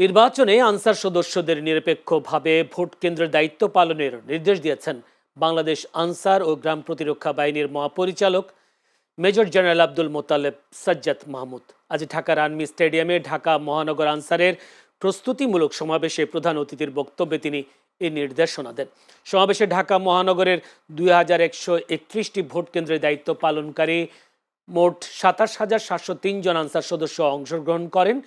নির্বাচনে আনসার সদস্যদের নিরপেক্ষভাবে ভোট কেন্দ্রের দায়িত্ব পালনের নির্দেশ দিয়েছেন বাংলাদেশ আনসার ও গ্রাম প্রতিরক্ষা বাহিনীর মহাপরিচালক মেজর জেনারেল আব্দুল মোতালেব সাজ্জাদ মাহমুদ। আজ ঢাকার আর্মি স্টেডিয়ামে ঢাকা মহানগর আনসারের প্রস্তুতিমূলক সমাবেশে প্রধান অতিথির বক্তব্যে তিনি এই নির্দেশনা দেন। সমাবেশে ঢাকা মহানগরের 2131টি ভোট কেন্দ্রের দায়িত্ব পালনকারী মোট 27,703 জন আনসার সদস্য অংশগ্রহণ করেন।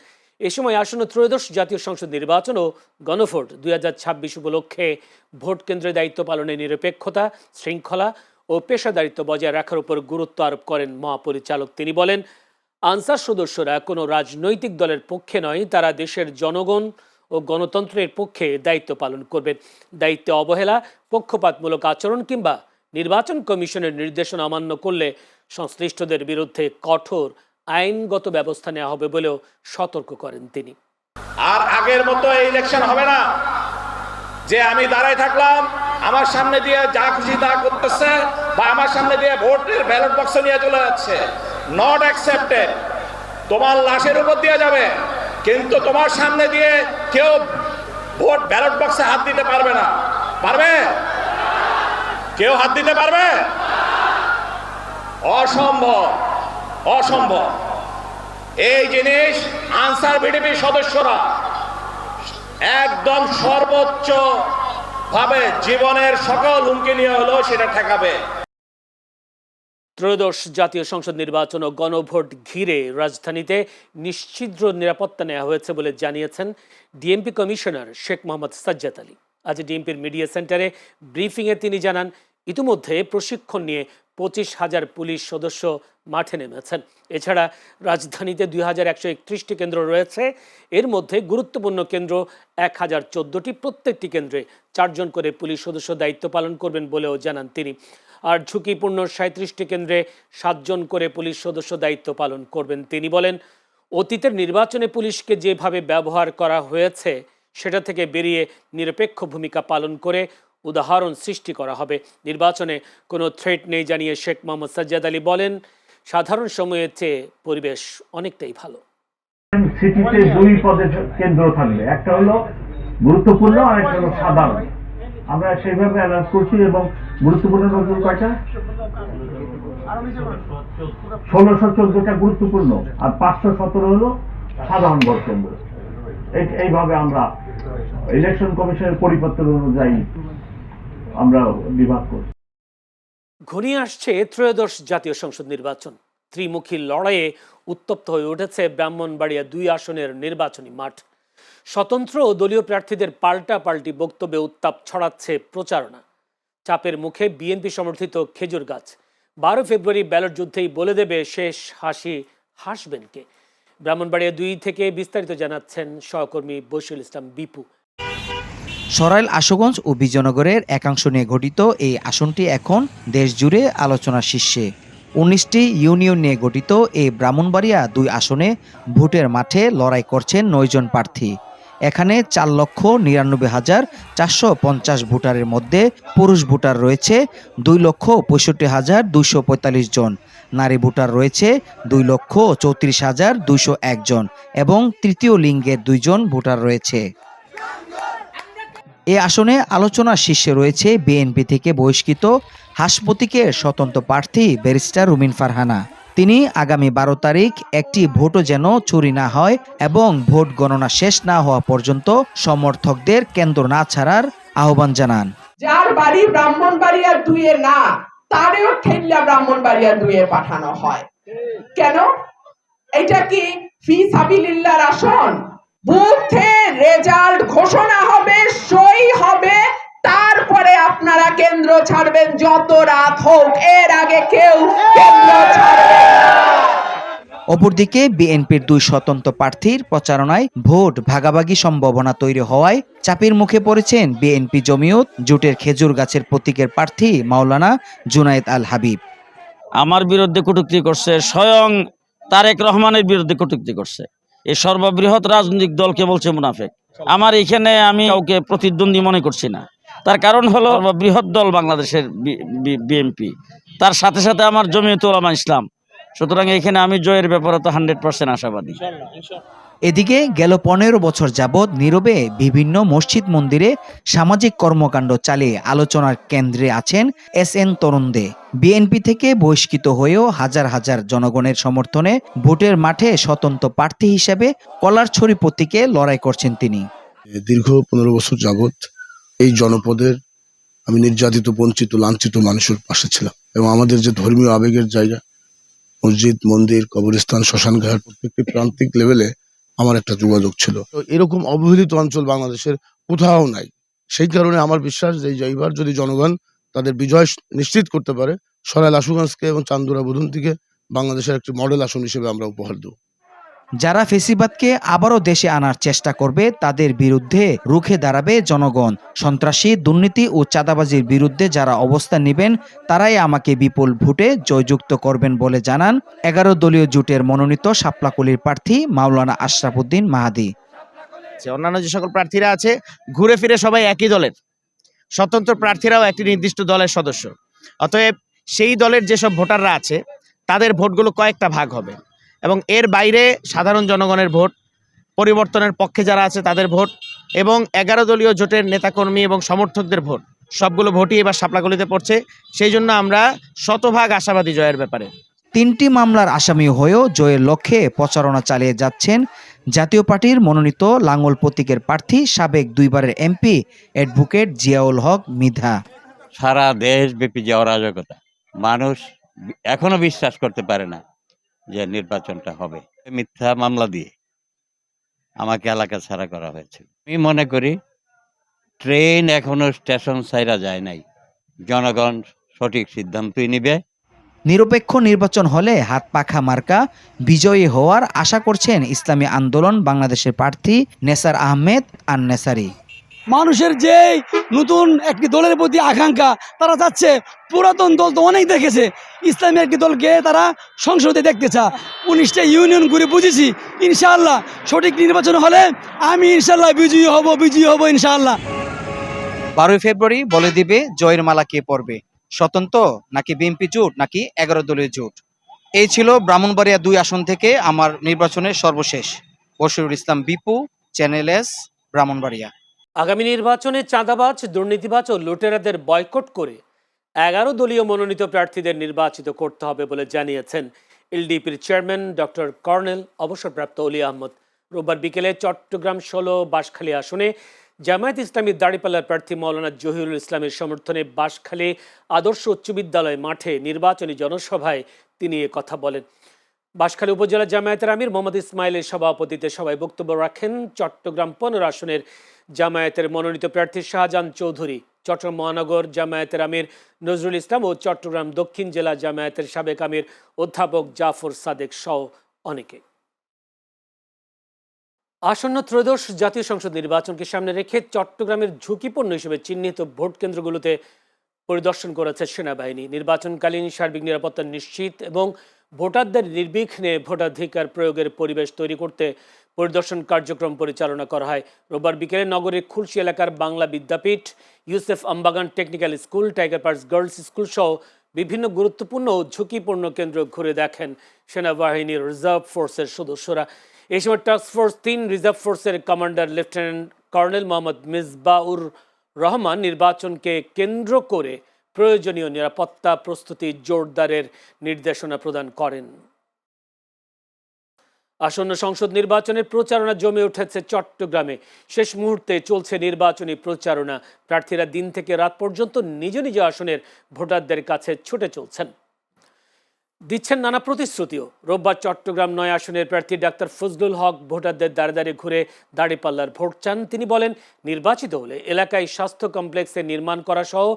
এ সময় আসন্ন ত্রয়োদশ জাতীয় সংসদ নির্বাচন ও গণভোট 2026 উপলক্ষে ভোট কেন্দ্রের দায়িত্ব পালনে নিরপেক্ষতা, শৃঙ্খলা ও পেশাদারিত্ব বজায় রাখার উপর গুরুত্ব আরোপ করেন মহাপরিচালক। তিনি বলেন, আনসার সদস্যরা কোনো রাজনৈতিক দলের পক্ষে নয়, তারা দেশের জনগণ ও গণতন্ত্রের পক্ষে দায়িত্ব পালন করবেন। দায়িত্বে অবহেলা, পক্ষপাতমূলক আচরণ কিংবা নির্বাচন কমিশনের নির্দেশনা অমান্য করলে সংশ্লিষ্টদের বিরুদ্ধে কঠোর আইনগত ব্যবস্থা নেওয়া হবে বলেও সতর্ক করেন তিনি। আর আগের মতো এই ইলেকশন হবে না যে আমি দাঁড়ায় থাকলাম, আমার সামনে দিয়ে যা খুশি তা করতেছে, বা আমার সামনে দিয়ে ভোটের ব্যালট বক্স নিয়ে চলে যাচ্ছে। Not accepted. তোমার লাশের উপর দিয়ে যাবে, কিন্তু তোমার সামনে দিয়ে কেউ ভোট ব্যালট বক্সে হাত দিতে পারবে না। পারবে? কেউ হাত দিতে পারবে? অসম্ভব, অসম্ভব। এই জিনিস আনসার ভিডিপির সদস্যরা একদম সর্বোচ্চ ভাবে জীবনের সকল হুমকি নিয়ে হলেও সেটা ঠেকাবে। ত্রয়োদশ জাতীয় সংসদ নির্বাচন ও গণভোট ঘিরে রাজধানীতে নিশ্ছিদ্র নিরাপত্তা নেওয়া হয়েছে বলে জানিয়েছেন ডিএমপি কমিশনার শেখ মোহাম্মদ সাজ্জাদ আলী। আজ ডিএমপির মিডিয়া সেন্টারে ব্রিফিংয়ে তিনি জানান, ইতিমধ্যে প্রশিক্ষণ নিয়ে 25,000 পুলিশ সদস্য মাঠে নেমেছেন। এছাড়া রাজধানীতে 2131টি কেন্দ্র রয়েছে। এর মধ্যে গুরুত্বপূর্ণ কেন্দ্র 1014টি। প্রত্যেকটি কেন্দ্রে 4 জন করে পুলিশ সদস্য দায়িত্ব পালন করবেন বলেও জানান তিনি। আর ঝুঁকিপূর্ণ 37টি কেন্দ্রে 7 জন করে পুলিশ সদস্য দায়িত্ব পালন করবেন। তিনি বলেন, অতীতের নির্বাচনে পুলিশকে যেভাবে ব্যবহার করা হয়েছে সেটা থেকে বেরিয়ে নিরপেক্ষ ভূমিকা পালন করে উদাহরণ সৃষ্টি করা হবে। নির্বাচনে কোনো থ্রেট নেই জানিয়ে শেখ মোহাম্মদ সাজ্জাদ আলী বলেন, সাধারণ সময়ের চেয়ে পরিবেশ অনেকটাই ভালো। সিটিতে 2 পদের কেন্দ্র থাকবে, একটা হলো গুরুত্বপূর্ণ আর একটা হলো সাধারণ। আমরা সেইভাবে অ্যানাউন্স করছি। এবং গুরুত্বপূর্ণ নতুন কয়টা? 1614টা গুরুত্বপূর্ণ আর 517 হলো সাধারণ ভোট কেন্দ্র। এইভাবে আমরা ইলেকশন কমিশনের পরিপত্র অনুযায়ী আমরা বিভাগ করছি। ঘনিয়ে আসছে ত্রয়োদশ জাতীয় সংসদ নির্বাচন। ত্রিমুখী লড়াইয়ে উত্তপ্ত হয়ে উঠেছে ব্রাহ্মণবাড়িয়া 2 আসনের নির্বাচনী মাঠ। স্বতন্ত্র ও দলীয় প্রার্থীদের পাল্টাপাল্টি বক্তব্যে উত্তাপ ছড়াচ্ছে প্রচারণা। চাপের মুখে বিএনপি সমর্থিত খেজুর গাছ 12 ফেব্রুয়ারি ব্যালট যুদ্ধেই বলে দেবে শেষ হাসি হাসবেন কে। ব্রাহ্মণবাড়িয়া 2 থেকে বিস্তারিত জানাচ্ছেন সহকর্মী বশির ইসলাম বিপু। সরাইল, আশুগঞ্জ ও বিজয়নগরের একাংশ নিয়ে গঠিত এই আসনটি এখন দেশ জুড়ে আলোচনার শীর্ষে। 19টি ইউনিয়ন নিয়ে গঠিত এই ব্রাহ্মণবাড়িয়া 2 আসনে ভোটের মাঠে লড়াই করছেন 9 জন প্রার্থী। এখানে 4,99,450 ভোটারের মধ্যে পুরুষ ভোটার রয়েছে 2,65,245 জন, নারী ভোটার রয়েছে 2,34,201 জন এবং তৃতীয় লিঙ্গের 2 জন ভোটার রয়েছে। এই আসনে আলোচনার শীর্ষে রয়েছে বিএনপি থেকে বহিষ্কৃত হাসপতিকের স্বতন্ত্র প্রার্থী ব্যারিস্টার রুমিন ফারহানা। তিনি আগামী 12 তারিখ একটি ভোটও যেন চুরি না হয় এবং ভোট গণনা শেষ না হওয়া পর্যন্ত সমর্থকদের কেন্দ্র না ছাড়ার আহ্বান জানান। যার বাড়ি ব্রাহ্মণবাড়িয়া 2 না, তারেও ঠেল্লা ব্রাহ্মণবাড়িয়া 2 পাঠানো হয় কেন? এটা কি ফি সাবিলিল্লাহর আসন? বুথে রেজাল্ট ঘোষণা হবে, সই হবে, তারপরে আপনারা কেন্দ্র ছাড়বেন, যত রাত হোক, এর আগে কেউ কেন্দ্র ছাড়বে না। অপরদিকে বিএনপির 2 স্বতন্ত্র প্রার্থীর প্রচারণায় ভোট ভাগাভাগি সম্ভাবনা তৈরি হওয়ায় চাপের মুখে পড়েছেন বিএনপি জমিয়ত জোটের খেজুর গাছের প্রতীকের প্রার্থী মাওলানা জুনায়েদ আল হাবিব। আমার বিরুদ্ধে কটূক্তি করছে, স্বয়ং তারেক রহমানের বিরুদ্ধে কটূক্তি করছে। এই সর্ববৃহৎ রাজনৈতিক দলকে বলছে মুনাফিক। আমার এখানে আমি কাউকে প্রতিদ্বন্দ্বী মনে করছি না। তার কারণ হলো বৃহৎ দল বাংলাদেশের বিএনপি, তার সাথে সাথে আমার জমিয়তুল উলামা ইসলাম, সুতরাং এখানে আমি জয়ের ব্যাপারে তো 100% আশাবাদী। এদিকে গেল 15 বছর যাবৎ নীরবে বিভিন্ন মসজিদ মন্দিরে সামাজিক কর্মকাণ্ড চালিয়ে আলোচনার কেন্দ্রে আছেন SN তরুণ দে। বিএনপি থেকে বহিষ্কৃত হয়েও হাজার হাজার জনগণের সমর্থনে ভোটের মাঠে স্বতন্ত্র প্রার্থী হিসেবে কলারছড়ি প্রতীকে লড়াই করছেন তিনি। দীর্ঘ 15 বছর যাবৎ এই জনপদের আমি নির্যাতিত, বঞ্চিত, লাঞ্ছিত মানুষের পাশে ছিলাম এবং আমাদের যে ধর্মীয় আবেগের জায়গা, মসজিদ, মন্দির, কবরস্থান, শ্মশান ঘাট, প্রত্যেকটি প্রান্তিক লেভেলে আমার একটা যোগাযোগ ছিল। তো এরকম অবহেলিত অঞ্চল বাংলাদেশের কোথাও নাই। সেই কারণে আমার বিশ্বাস যে এইবার যদি জনগণ তাদের বিজয় নিশ্চিত করতে পারে, সরাইল আশুগঞ্জকে এবং চান্দুরা বুধুন্তিকে বাংলাদেশের একটি মডেল আসন হিসেবে আমরা উপহার দেব। যারা ফেসিবাদকে আবারও দেশে আনার চেষ্টা করবে তাদের বিরুদ্ধে রুখে দাঁড়াবে জনগণ। সন্ত্রাসী, দুর্নীতি ও চাঁদাবাজির বিরুদ্ধে যারা অবস্থান নেবেন তারাই আমাকে বিপুল ভোটে জয়যুক্ত করবেন বলে জানান 11 দলীয় জোটের মনোনীত শাপলাকলির প্রার্থী মাওলানা আশরাফ উদ্দিন মাহাদি। অন্যান্য যে সকল প্রার্থীরা আছে ঘুরে ফিরে সবাই একই দলের, স্বতন্ত্র প্রার্থীরাও একটি নির্দিষ্ট দলের সদস্য। অতএব সেই দলের যেসব ভোটাররা আছে তাদের ভোটগুলো কয়েকটা ভাগ হবে এবং এর বাইরে সাধারণ জনগণের ভোট, পরিবর্তনের পক্ষে যারা আছে তাদের ভোট এবং 11 দলীয় জোটের নেতাকর্মী এবং সমর্থকদের ভোট, সবগুলো ভোটই এবার শাপলাকলিতে পড়ছে। সেই জন্য আমরা শতভাগ আশাবাদী জয়ের ব্যাপারে। 3টি মামলার আসামি হয়েও জয়ের লক্ষ্যে প্রচারণা চালিয়ে যাচ্ছেন জাতীয় পার্টির মনোনীত লাঙ্গল প্রতীকের প্রার্থী সাবেক 2বারের MP অ্যাডভোকেট জিয়াউল হক মৃধা। সারা দেশব্যাপী যে অরাজকতা, মানুষ এখনো বিশ্বাস করতে পারে না যে নির্বাচনটা হবে। মিথ্যা মামলা দিয়ে আমাকে এলাকা ছাড়া করা হয়েছে। আমি মনে করি ট্রেন এখনো স্টেশন ছাইরা যায় নাই, জনগণ সঠিক সিদ্ধান্তই নিবে। নিরপেক্ষ নির্বাচন হলে হাত পাখা মার্কা বিজয়ী হওয়ার আশা করছেন ইসলামী আন্দোলন বাংলাদেশের প্রার্থী নেসার আহমেদ আন-নেসারী। মানুষের যে নতুন একটি দলের প্রতি আকাঙ্ক্ষা, তারা চাচ্ছে পুরাতন দল তো অনেক দেখেছে, ইসলামী একটি দলকে তারা সংসদে দেখতে চায়। 19টা ইউনিয়ন ঘুরে বুঝেছি, ইনশাআল্লাহ সঠিক নির্বাচন হলে আমি ইনশাআল্লাহ বিজয়ী হব ইনশাআল্লাহ। 12 ফেব্রুয়ারি বলে দিবে জয়ের মালা কে পড়বে, স্বতন্ত্র নাকি বিএনপি জোট নাকি 11 দলীয় জোট। এই ছিল ব্রাহ্মণবাড়িয়া 2 আসন থেকে আমার নির্বাচনের সর্বশেষ। বশিরুল ইসলাম বিপু, চ্যানেল এস, ব্রাহ্মণবাড়িয়া। আগামী নির্বাচনে চাঁদাবাজ, দুর্নীতিবাজ ও লুটেরাদের বয়কট করে 11 দলীয় মনোনীত প্রার্থীদের নির্বাচিত করতে হবে বলে জানিয়েছেন এলডিপির চেয়ারম্যান ডক্টর কর্নেল অবসরপ্রাপ্ত অলি আহমদ। রোববার বিকেলে চট্টগ্রাম 16 বাঁশখালী আসনে জামায়াত ইসলামীর দাঁড়িপাল্লার প্রার্থী মাওলানা জহিরুল ইসলামের সমর্থনে বাঁশখালী আদর্শ উচ্চ বিদ্যালয় মাঠে নির্বাচনী জনসভায় তিনি এ কথা বলেন। বাঁশখালী উপজেলা জামায়াতের আমির মোহাম্মদ ইসমাইলের সভাপতিত্বে সভায় বক্তব্য রাখেন চট্টগ্রাম 15 আসনের জামায়াতের মনোনীত প্রার্থী শাহজাহান চৌধুরী, চট্টগ্রাম মহানগর জামায়াতের আমির নজরুল ইসলাম ও চট্টগ্রাম দক্ষিণ জেলা জামায়াতের সাবেক আমির অধ্যাপক জাফর সাদেক সহ অনেকে। আসন্ন ত্রয়োদশ জাতীয় সংসদ নির্বাচনকে সামনে রেখে চট্টগ্রামের ঝুঁকিপূর্ণ হিসেবে চিহ্নিত ভোট কেন্দ্রগুলোতে পরিদর্শন করেছে সেনাবাহিনী। নির্বাচনকালীন সার্বিক নিরাপত্তা নিশ্চিত এবং ভোটারদের নির্বিঘ্নে ভোটাধিকার প্রয়োগের পরিবেশ তৈরি করতে পরিদর্শন কার্যক্রম পরিচালনা করা হয়। রোববার বিকেলে নগরের খুলশী এলাকার Bangla Vidyapith, Yusuf Ambagan technical school, tiger pass girls school সহ বিভিন্ন গুরুত্বপূর্ণ ও ঝুঁকিপূর্ণ কেন্দ্র ঘুরে দেখেন সেনাবাহিনীর রিজার্ভ ফোর্সের সদস্যরা। এই সময় টাস্কফোর্স 3 রিজার্ভ ফোর্সের commander lieutenant colonel Mohammad Misbaur Rahman নির্বাচনকে কেন্দ্র করে প্রয়োজনীয় নিরাপত্তা প্রস্তুতি জোরদারের নির্দেশনা প্রদান করেন। আসন্ন সংসদ নির্বাচনের প্রচারণা জমে উঠেছে চট্টগ্রামে। শেষ মুহূর্তে চলছে নির্বাচনী প্রচারণা। প্রার্থীরা দিন থেকে রাত পর্যন্ত নিজ নিজ আসনের ভোটারদের কাছে ছুটে চলছেন, দিচ্ছেন নানা প্রতিশ্রুতিও। রোববার চট্টগ্রাম 9 আসনের প্রার্থী ডাক্তার ফজলুল হক ভোটারদের দ্বারে দ্বারে ঘুরে দাঁড়িপাল্লার ভোট চান। তিনি বলেন, নির্বাচিত হলে এলাকায় স্বাস্থ্য কমপ্লেক্সের নির্মাণ করা সহ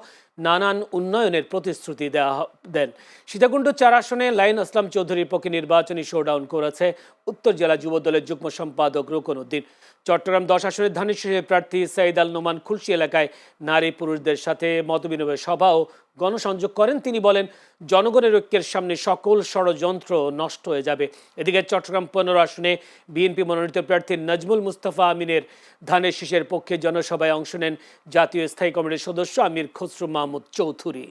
নানান উন্নয়নের প্রতিশ্রুতি দেন। সীতাকুণ্ড 4 আসনে লাইন আসলাম চৌধুরীর পক্ষে নির্বাচনী শোডাউন করেছে উত্তর জেলা যুব দলের যুগ্ম সম্পাদক রুকন উদ্দিন। চট্টগ্রাম 10 আসনের ধানেশ্বরের প্রার্থী সাইদ আল নোমান খুলশী এলাকায় নারী পুরুষদের সাথে মতবিনিময় সভা ও গণসংযোগ করেন। তিনি বলেন, জনগণের ঐক্যের সামনে সকল ষড়যন্ত্র নষ্ট হয়ে যাবে। এদিকে চট্টগ্রাম 15 আসনে বিএনপি মনোনীত প্রার্থী নাজমুল মুস্তাফা আমিনের ধানের শীষের পক্ষে জনসভায় অংশ নেন জাতীয় স্থায়ী কমিটির সদস্য আমির খসরু মাহমুদ চৌধুরী।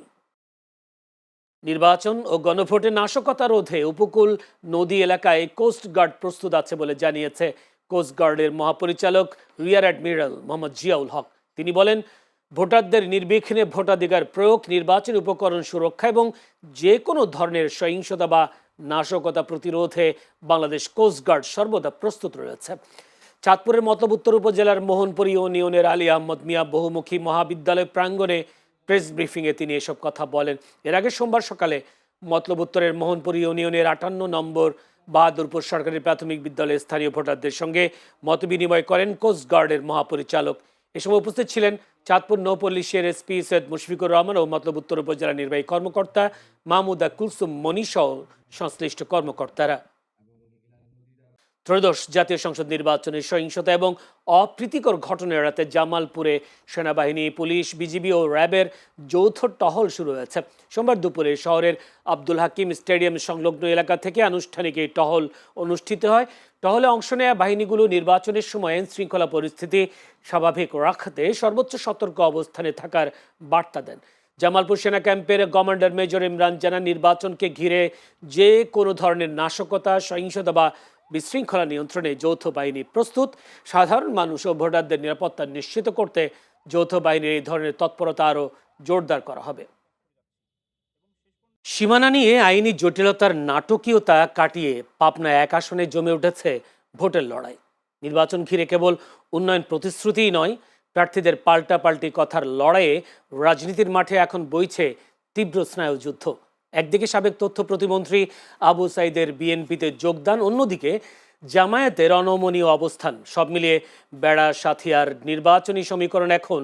নির্বাচন ও গণভোটে নাশকতা রোধে উপকূল নদী এলাকায় কোস্টগার্ড প্রস্তুত আছে বলে জানিয়েছে কোস্টগার্ডের মহাপরিচালক রিয়ার অ্যাডমিরাল মোহাম্মদ জিয়াউল হক। তিনি বলেন, ভোটারদের নির্বিঘ্নে ভোটাধিকার প্রয়োগ, নির্বাচনী উপকরণ সুরক্ষা এবং যে কোনো ধরনের সহিংসতা বা নাশকতা প্রতিরোধে বাংলাদেশ কোস্টগার্ড সর্বদা প্রস্তুত রয়েছে। চাঁদপুরের মতলব উত্তর উপজেলার মোহনপুর ইউনিয়নের আলী আহমদ মিয়া বহুমুখী মহাবিদ্যালয় প্রাঙ্গণে প্রেস ব্রিফিংয়ে তিনি এসব কথা বলেন। এর আগে সোমবার সকালে মতলব উত্তরের মোহনপুর ইউনিয়নের 58 নম্বর বাহাদুরপুর সরকারি প্রাথমিক বিদ্যালয়ের স্থানীয় ভোটারদের সঙ্গে মতবিনিময় করেন কোস্টগার্ডের মহাপরিচালক। এ সময় উপস্থিত ছিলেন চাঁদপুর নৌপুলিশের এসপি সৈয়দ মুশফিকুর রহমান ও মতলব উত্তর উপজেলা নির্বাহী কর্মকর্তা মাহমুদা কুলসুম মনি সহ সংশ্লিষ্ট কর্মকর্তারা। ত্রয়োদশ জাতীয় সংসদ নির্বাচনে সহিংসতা এবং অপ্রীতিকর ঘটনা এড়াতে জামালপুরে সেনাবাহিনী, পুলিশ, বিজিবি ও র্যাবের যৌথ টহল শুরু হয়েছে। সোমবার দুপুরে শহরের আব্দুল হাকিম স্টেডিয়াম সংলগ্ন এলাকা থেকে আনুষ্ঠানিক এই টহল অনুষ্ঠিত হয়। টহলে অংশ নেওয়া বাহিনীগুলো নির্বাচনের সময় আইন শৃঙ্খলা পরিস্থিতি স্বাভাবিক রাখতে সর্বোচ্চ সতর্ক অবস্থানে থাকার বার্তা দেন। জামালপুর সেনা ক্যাম্পের কমান্ডার মেজর ইমরান জানান, নির্বাচনকে ঘিরে যে কোনো ধরনের নাশকতা, সহিংসতা বা বিশৃঙ্খলা নিয়ন্ত্রণে যৌথ বাহিনী প্রস্তুত। সাধারণ মানুষ ও ভোটারদের নিরাপত্তা নিশ্চিত করতে যৌথ বাহিনীর এই ধরনের তৎপরতা আরও জোরদার করা হবে। সীমানা নিয়ে আইনি জটিলতার নাটকীয়তা কাটিয়ে পাবনা 1 আসনে জমে উঠেছে ভোটের লড়াই। নির্বাচন ঘিরে কেবল উন্নয়ন প্রতিশ্রুতিই নয়, প্রার্থীদের পাল্টাপাল্টি কথার লড়াইয়ে রাজনীতির মাঠে এখন বইছে তীব্র স্নায়ুযুদ্ধ। একদিকে সাবেক তথ্য প্রতিমন্ত্রী আবু সাইদের বিএনপিতে যোগদান, অন্যদিকে জামায়াতের অনমনীয় অবস্থান। সব মিলিয়ে বেড়া সাথিয়ার নির্বাচনী সমীকরণ এখন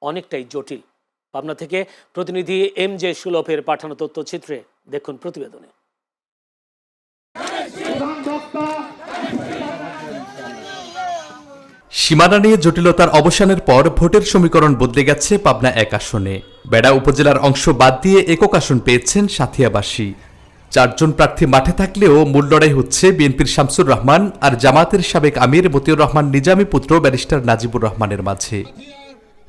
অনেকটাই জটিল। পাবনা থেকে প্রতিনিধি MJ সুলভের পাঠানো তথ্যচিত্রে দেখুন প্রতিবেদনে। সীমানা নিয়ে জটিলতার অবসানের পর ভোটের সমীকরণ বদলে গেছে পাবনা 1 আসনে। বেড়া উপজেলার অংশ বাদ দিয়ে একক আসন পেয়েছেন সাথিয়াবাসী। 4 জন প্রার্থী মাঠে থাকলেও মূল লড়াই হচ্ছে বিএনপির শামসুর রহমান আর জামায়াতের সাবেক আমির মতিউর রহমান নিজামী পুত্র ব্যারিস্টার নাজিবুর রহমানের মাঝে।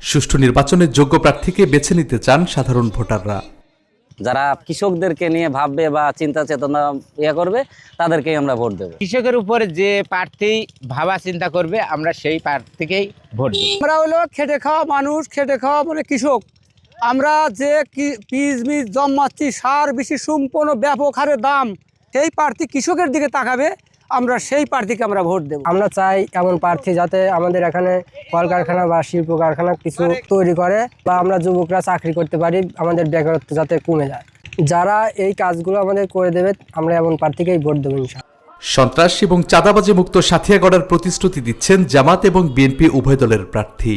সুষ্ঠু নির্বাচনে যোগ্য প্রার্থীকে বেছে নিতে চান সাধারণ ভোটাররা। যারা কৃষকদেরকে নিয়ে ভাববে বা চিন্তা চেতনা করবে, তাদেরকেই আমরা ভোট দেব। কৃষকের উপরে যে প্রার্থী ভাবা চিন্তা করবে, আমরা সেই প্রার্থীকেই ভোট দেব। আমরা হলো খেটে খাওয়া মানুষ, খেটে খাওয়া মানে কৃষক। আমরা যে বীজ জন্মাচ্ছি, সার বেশি সম্পূর্ণ ব্যাপক হারে দাম, সেই প্রার্থী কৃষকের দিকে তাকাবে, আমরা সেই প্রার্থীকে আমরা ভোট দেব। আমরা চাই এমন প্রার্থী যাতে আমাদের এখানে কলকারখানা বা শিল্প কারখানা কিছু তৈরি করে, বা আমরা যুবকরা চাকরি করতে পারি, আমাদের বেকারত্ব যাতে কমে যায়। যারা এই কাজগুলো আমাদের করে দেবে, আমরা এমন প্রার্থীকেই ভোট দেবো ইনশাআল্লাহ। সন্ত্রাস এবং চাঁদাবাজি মুক্ত সাথিয়া গড়ার প্রতিশ্রুতি দিচ্ছেন জামাত এবং বিএনপি উভয় দলের প্রার্থী।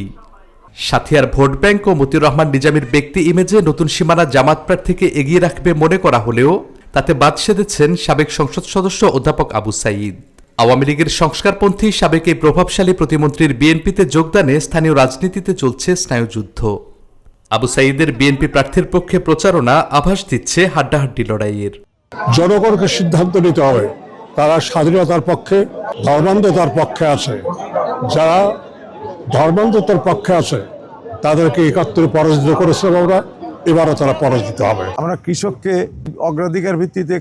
সাথিয়ার ভোট ব্যাংক ও মতিউর রহমান নিজামীর ব্যক্তি ইমেজে নতুন সীমানা জামাত প্রার্থীকে এগিয়ে রাখবে মনে করা হলেও তাতে বাদ সেধেছেন সাবেক সংসদ সদস্য অধ্যাপক আবু সাইদ। আওয়ামী লীগের সংস্কারপন্থী সাবেক এই প্রভাবশালী প্রতিমন্ত্রীর বিএনপিতে যোগদানে স্থানীয় রাজনীতিতে চলছে স্নায়ুযুদ্ধ। আবু সাইদের বিএনপি প্রার্থীর পক্ষে প্রচারণা আভাস দিচ্ছে হাড্ডাহাড্ডি লড়াইয়ের। জনগণকে সিদ্ধান্ত নিতে হবে, তারা স্বাধীনতার পক্ষে, ধর্মান্ধতার পক্ষে আছে। যারা ধর্মান্ধতার পক্ষে আছে তাদেরকে 71 পরাজিত করেছিলাম আমরা, এবারও তারা পরাজিত হবে। আমরা কৃষককে অগ্রাধিকার ভিত্তিতে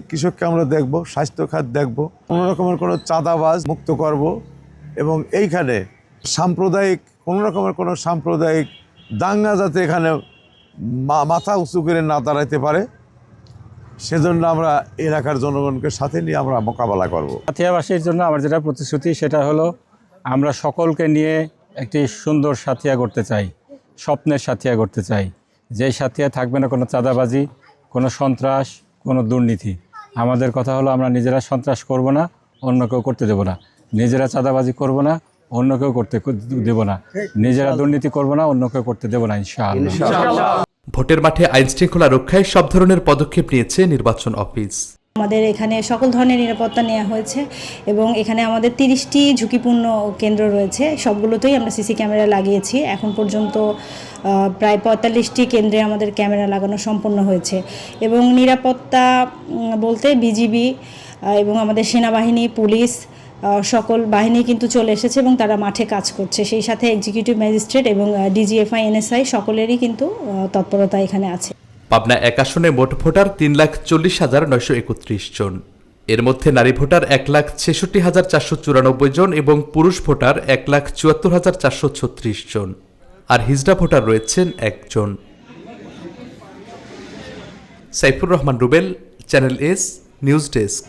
কৃষককে আমরা দেখব, স্বাস্থ্য খাত দেখব, কোনো রকমের কোনো চাঁদাবাজ মুক্ত করব, এবং এইখানে কোনো রকমের কোনো সাম্প্রদায়িক দাঙ্গা যাতে এখানে মাথা উঁচু করে না দাঁড়াইতে পারে, সেজন্য আমরা এলাকার জনগণকে সাথে নিয়ে আমরা মোকাবেলা করব। সাথিয়াবাসীর জন্য আমার যেটা প্রতিশ্রুতি, সেটা হলো আমরা সকলকে নিয়ে একটি সুন্দর সাথিয়া করতে চাই, স্বপ্নের সাথিয়া করতে চাই। যেই সাথিয়া থাকবে না কোনো চাঁদাবাজি, কোনো সন্ত্রাস, কোনো দুর্নীতি। আমাদের কথা হলো আমরা নিজেরা সন্ত্রাস করব না, অন্য কেউ করতে দেব না। নিজেরা চাঁদাবাজি করব না, অন্য কেউ করতে দেব না। নিজেরা দুর্নীতি করব না, অন্য কেউ করতে দেব না, ইনশাআল্লাহ। ভোটের মাঠে আইন শৃঙ্খলা রক্ষায় সব ধরনের পদক্ষেপ নিয়েছে নির্বাচন অফিস। আমাদের এখানে সকল ধরনের নিরাপত্তা নেওয়া হয়েছে এবং এখানে আমাদের 30টি ঝুঁকিপূর্ণ কেন্দ্র রয়েছে। সবগুলোতেই আমরা সিসি ক্যামেরা লাগিয়েছি। এখন পর্যন্ত প্রায় 45টি কেন্দ্রে আমাদের ক্যামেরা লাগানো সম্পন্ন হয়েছে। এবং নিরাপত্তা বলতে বিজিবি এবং আমাদের সেনাবাহিনী, পুলিশ, সকল বাহিনী কিন্তু চলে এসেছে এবং তারা মাঠে কাজ করছে। সেই সাথে এক্সিকিউটিভ ম্যাজিস্ট্রেট এবং ডিজিএফআই, NSI সকলেরই কিন্তু তৎপরতা এখানে আছে। পাবনা 1 আসনে মোট ভোটার 3,40,931 জন। এর মধ্যে নারী ভোটার 1,66,494 জন এবং পুরুষ ভোটার 1,74,436 জন। আর হিজড়া ভোটার রয়েছেন 1 জন। Saifur Rahman Rubel, channel S, news desk.